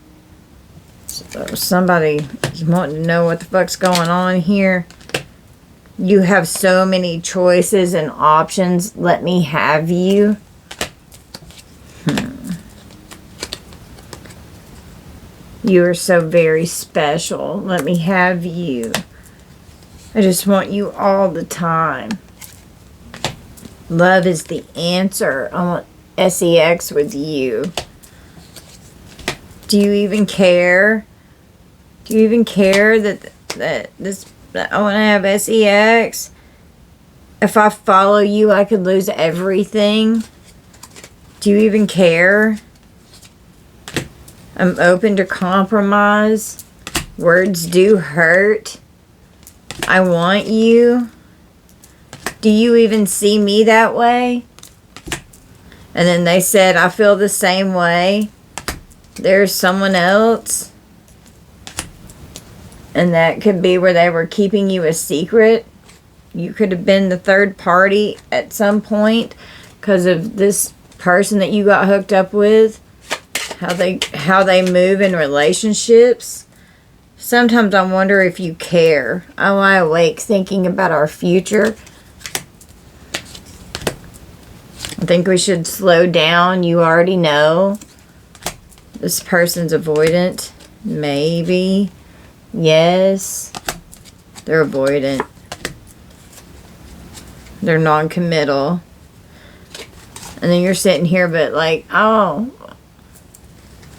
So somebody is wanting to know what the fuck's going on here. You have so many choices and options. Let me have you. You are so very special. Let me have you. I just want you all the time. Love is the answer. I want sex with you. Do you even care? Do you even care that I want to have sex? If I follow you, I could lose everything. Do you even care? I'm open to compromise. Words do hurt. I want you. Do you even see me that way? And then they said, I feel the same way. There's someone else. And that could be where they were keeping you a secret. You could have been the third party at some point because of this person that you got hooked up with. How they move in relationships. Sometimes I wonder if you care. I lie awake thinking about our future. I think we should slow down. You already know. This person's avoidant. Maybe. Yes. They're avoidant. They're non-committal. And then you're sitting here but like, oh,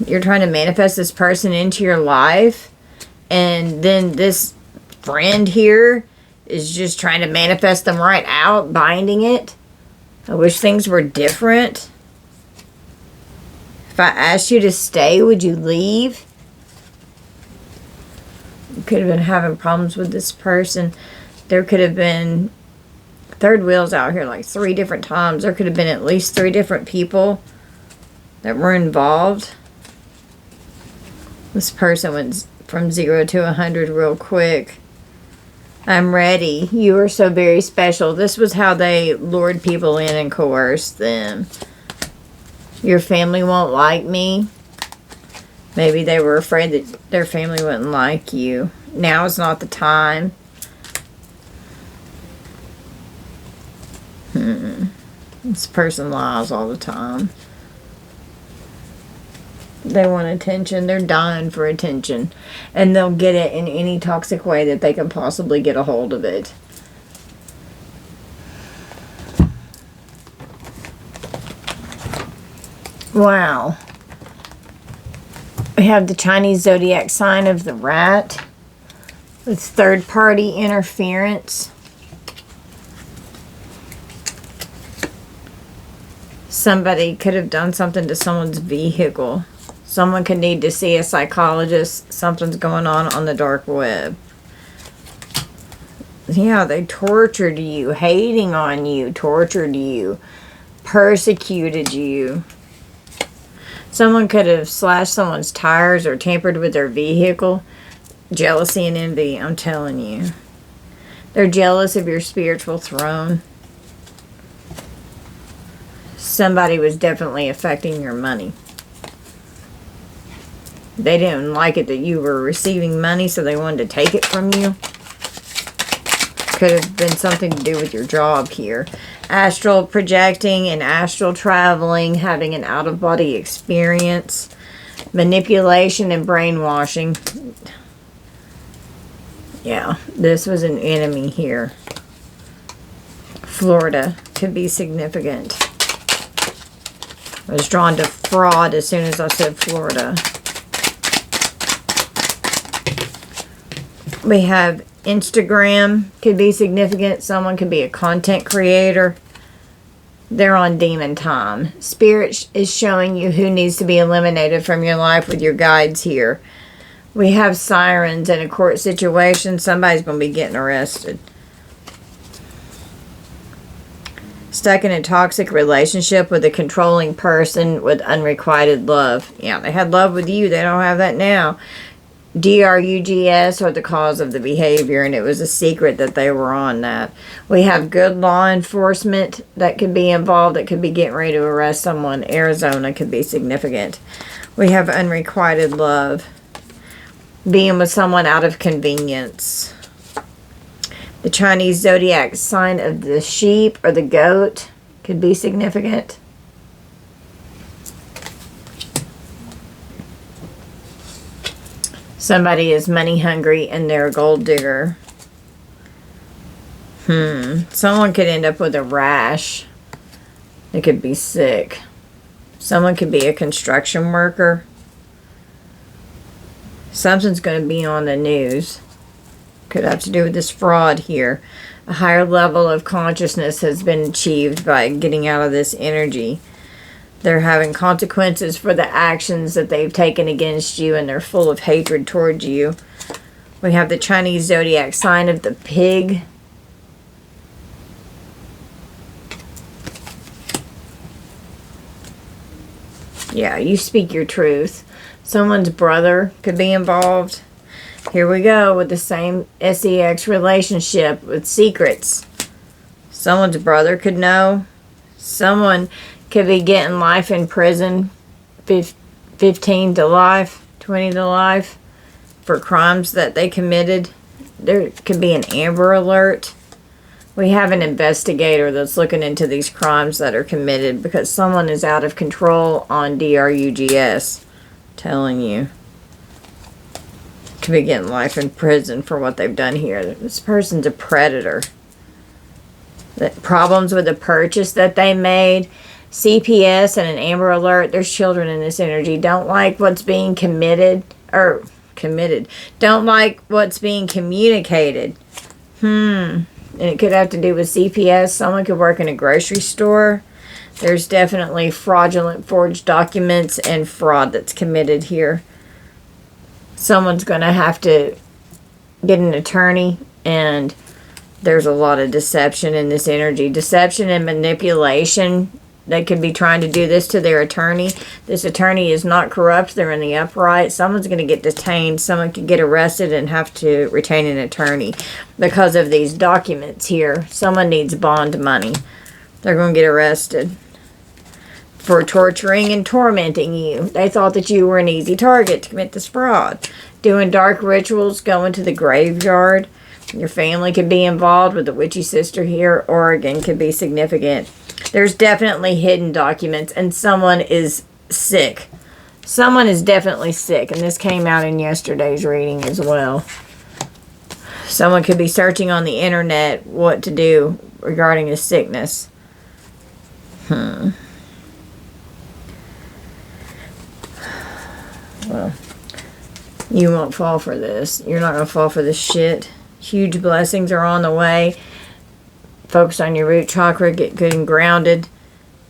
you're trying to manifest this person into your life. And then this friend here is just trying to manifest them right out, binding it. I wish things were different. If I asked you to stay, would you leave? You could have been having problems with this person. There could have been third wheels out here like 3 different times. There could have been at least 3 different people that were involved. This person went from 0 to 100 real quick. I'm ready. You are so very special. This was how they lured people in and coerced them. Your family won't like me. Maybe they were afraid that their family wouldn't like you. Now is not the time. This person lies all the time. They want attention. They're dying for attention. And they'll get it in any toxic way that they can possibly get a hold of it. Wow. We have the Chinese zodiac sign of the rat with third-party interference. Somebody could have done something to someone's vehicle. Someone could need to see a psychologist. Something's going on the dark web. Yeah, they tortured you, hating on you, tortured you, persecuted you. Someone could have slashed someone's tires or tampered with their vehicle. Jealousy and envy, I'm telling you. They're jealous of your spiritual throne. Somebody was definitely affecting your money. They didn't like it that you were receiving money, so they wanted to take it from you. Could have been something to do with your job here. Astral projecting and astral traveling, having an out-of-body experience, manipulation and brainwashing. Yeah, this was an enemy here. Florida could be significant. I was drawn to fraud as soon as I said Florida. We have Instagram, could be significant. Someone could be a content creator. They're on demon time. Spirit is showing you who needs to be eliminated from your life with your guides here. We have sirens in a court situation. Somebody's going to be getting arrested. Stuck in a toxic relationship with a controlling person with unrequited love. Yeah, they had love with you. They don't have that now. drugs are the cause of the behavior, and it was a secret that they were on that. We have good law enforcement that could be involved, that could be getting ready to arrest someone. Arizona could be significant. We have unrequited love. Being with someone out of convenience. The Chinese zodiac sign of the sheep or the goat could be significant. Somebody is money hungry and they're a gold digger. Someone could end up with a rash. They could be sick. Someone could be a construction worker. Something's going to be on the news. Could have to do with this fraud here. A higher level of consciousness has been achieved by getting out of this energy. They're having consequences for the actions that they've taken against you, and they're full of hatred towards you. We have the Chinese zodiac sign of the pig. Yeah, you speak your truth. Someone's brother could be involved. Here we go with the same sex relationship with secrets. Someone's brother could know. Someone could be getting life in prison, 15 to life, 20 to life, for crimes that they committed. There could be an Amber Alert. We have an investigator that's looking into these crimes that are committed because someone is out of control on drugs. Telling you. Could be getting life in prison for what they've done here. This person's a predator. The problems with the purchase that they made. CPS and an Amber Alert. There's children in this energy. Don't like what's being committed. Don't like what's being communicated. And it could have to do with CPS. Someone could work in a grocery store. There's definitely fraudulent forged documents and fraud that's committed here. Someone's going to have to get an attorney, and there's a lot of deception in this energy. Deception and manipulation. They could be trying to do this to their attorney. This attorney is not corrupt. They're in the upright. Someone's going to get detained. Someone could get arrested and have to retain an attorney because of these documents here. Someone needs bond money. They're going to get arrested for torturing and tormenting you. They thought that you were an easy target to commit this fraud. Doing dark rituals, going to the graveyard. Your family could be involved with the witchy sister here. Oregon could be significant. There's definitely hidden documents, and someone is sick. Someone is definitely sick, and this came out in yesterday's reading as well. Someone could be searching on the internet what to do regarding a sickness. Well, you won't fall for this. You're not going to fall for this shit. Huge blessings are on the way. Focus on your root chakra. Get good and grounded.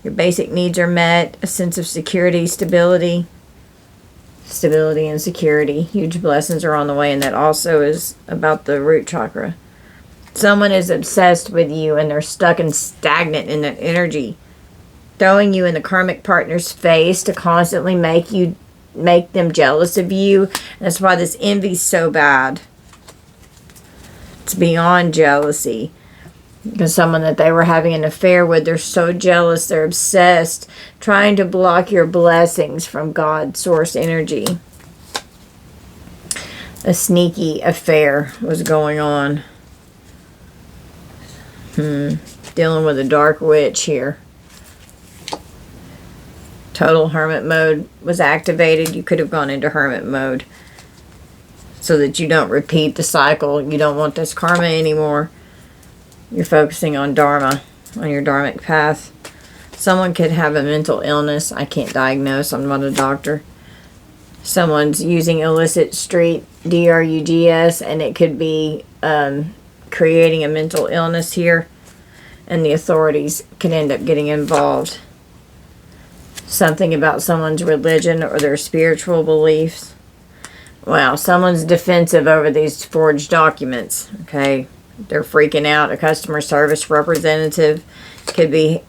Your basic needs are met. A sense of security, stability. Stability and security. Huge blessings are on the way, and that also is about the root chakra. Someone is obsessed with you, and they're stuck and stagnant in that energy. Throwing you in the karmic partner's face to constantly make them jealous of you. And that's why this envy's so bad. It's beyond jealousy. Because someone that they were having an affair with, they're so jealous, they're obsessed, trying to block your blessings from God's source energy. A sneaky affair was going on. Dealing with a dark witch here. Total hermit mode was activated. You could have gone into hermit mode so that you don't repeat the cycle. You don't want this karma anymore. You're focusing on Dharma, on your Dharmic path. Someone could have a mental illness. I can't diagnose. I'm not a doctor. Someone's using illicit street, drugs, and it could be creating a mental illness here. And the authorities can end up getting involved. Something about someone's religion or their spiritual beliefs. Wow, someone's defensive over these forged documents. Okay, they're freaking out. A customer service representative could be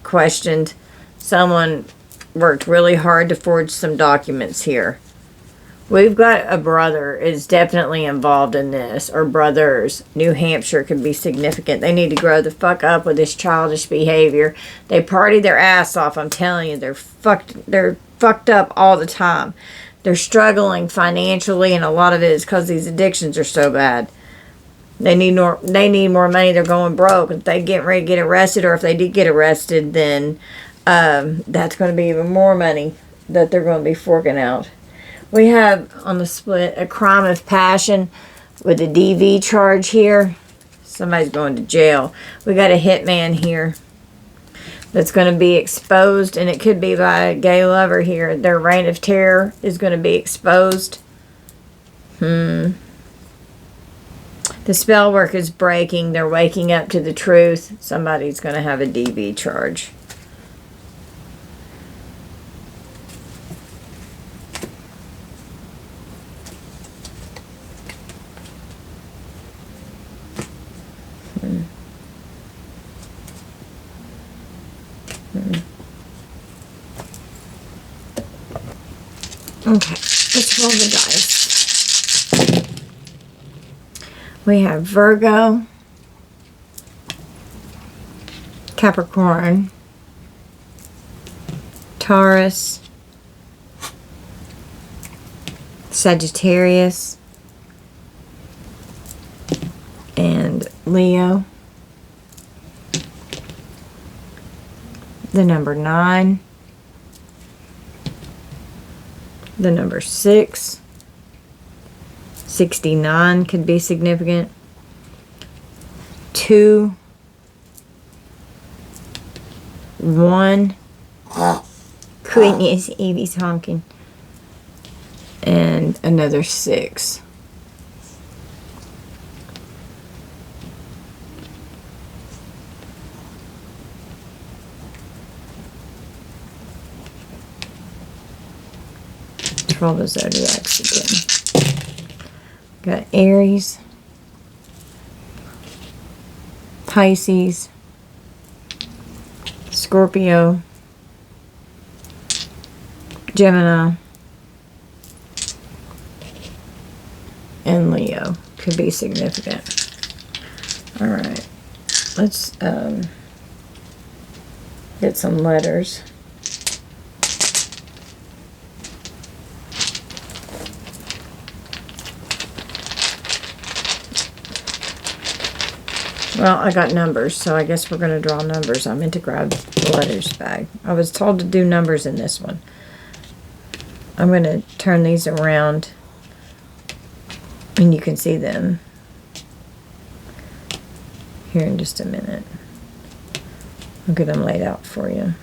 questioned. Someone worked really hard to forge some documents here. We've got a brother is definitely involved in this, or brothers. New Hampshire could be significant. They need to grow the fuck up with this childish behavior. They party their ass off. I'm telling you, they're fucked up all the time. They're struggling financially, and a lot of it is because these addictions are so bad. They need more money. They're going broke. If they get ready to get arrested, or if they did get arrested, then that's going to be even more money that they're going to be forking out. We have on the split a crime of passion with a DV charge here. Somebody's going to jail. We got a hitman here that's going to be exposed, and it could be by a gay lover here. Their reign of terror is going to be exposed. The spell work is breaking. They're waking up to the truth. Somebody's going to have a DV charge. Okay, let's roll the dice. We have Virgo, Capricorn, Taurus, Sagittarius, and Leo. The number 9. The number 6. 69 could be significant. 2. 1. Goodness, Evie's honking. And another 6. control the zodiacs again. Got Aries, Pisces, Scorpio, Gemini, and Leo. Could be significant. Alright. Let's get some letters. Well, I got numbers, so I guess we're going to draw numbers. I meant to grab the letters bag. I was told to do numbers in this one. I'm going to turn these around, and you can see them here in just a minute. I'll get them laid out for you.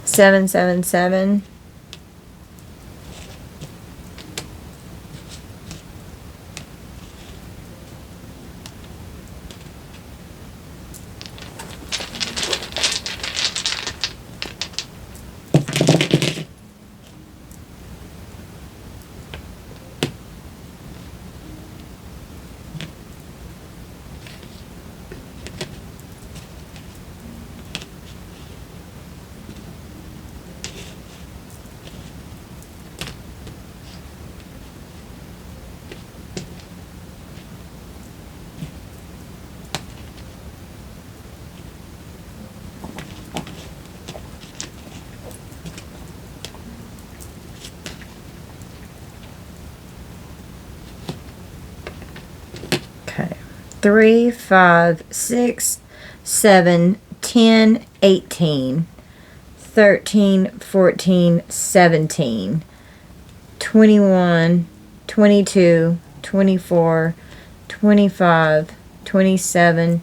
Seven, seven, seven. Okay. 3, 5, 6, 7, 10, 18, 13, 14, 17, 21, 22, 24, 25, 27,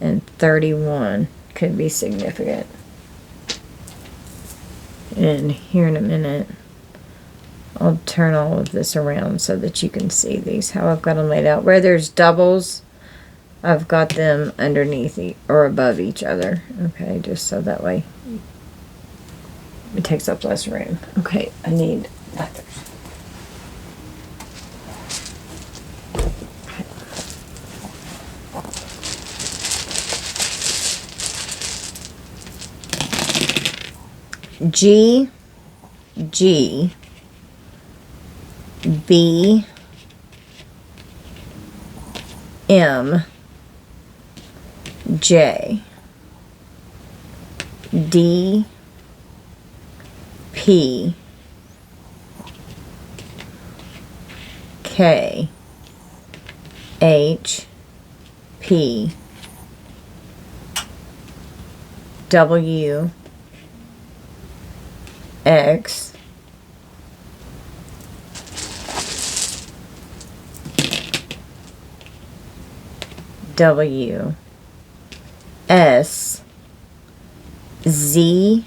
and 31 could be significant. And here in a minute, I'll turn all of this around so that you can see these, how I've got them laid out. Where there's doubles, I've got them underneath or above each other. Okay, just so that way it takes up less room. Okay, I need letters. G, G, B, M, J, D, P, K, H, P, W, X, W, S, Z,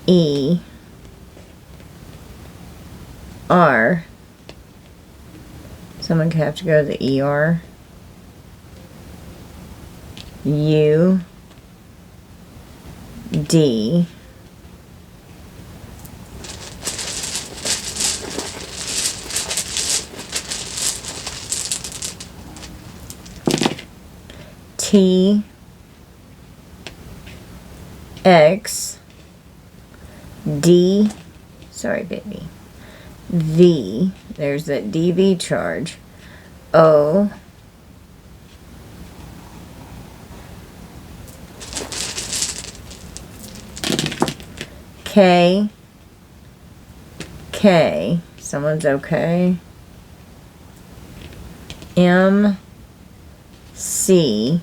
E, R. Someone could have to go to the ER. U, D, T, X, D, sorry baby, V, there's that DV charge, O, K, K, someone's okay, M, C,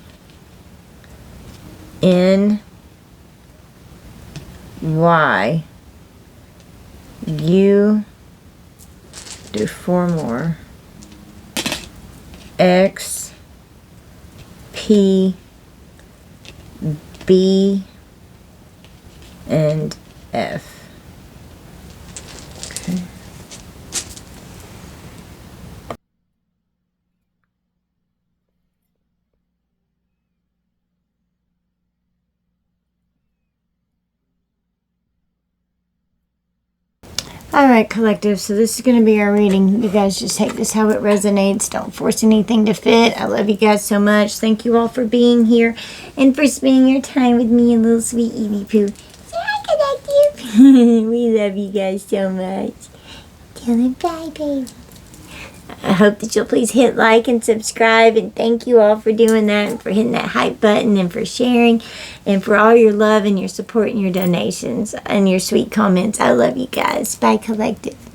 N, Y, U, do 4 more, X, P, B, and F. All right, collective. So this is going to be our reading. You guys just take this how it resonates. Don't force anything to fit. I love you guys so much. Thank you all for being here and for spending your time with me and little sweet Evie Pooh. Say hi, collective. We love you guys so much. Tell them bye, baby. I hope that you'll please hit like and subscribe, and thank you all for doing that and for hitting that hype button and for sharing and for all your love and your support and your donations and your sweet comments. I love you guys. Bye, collective.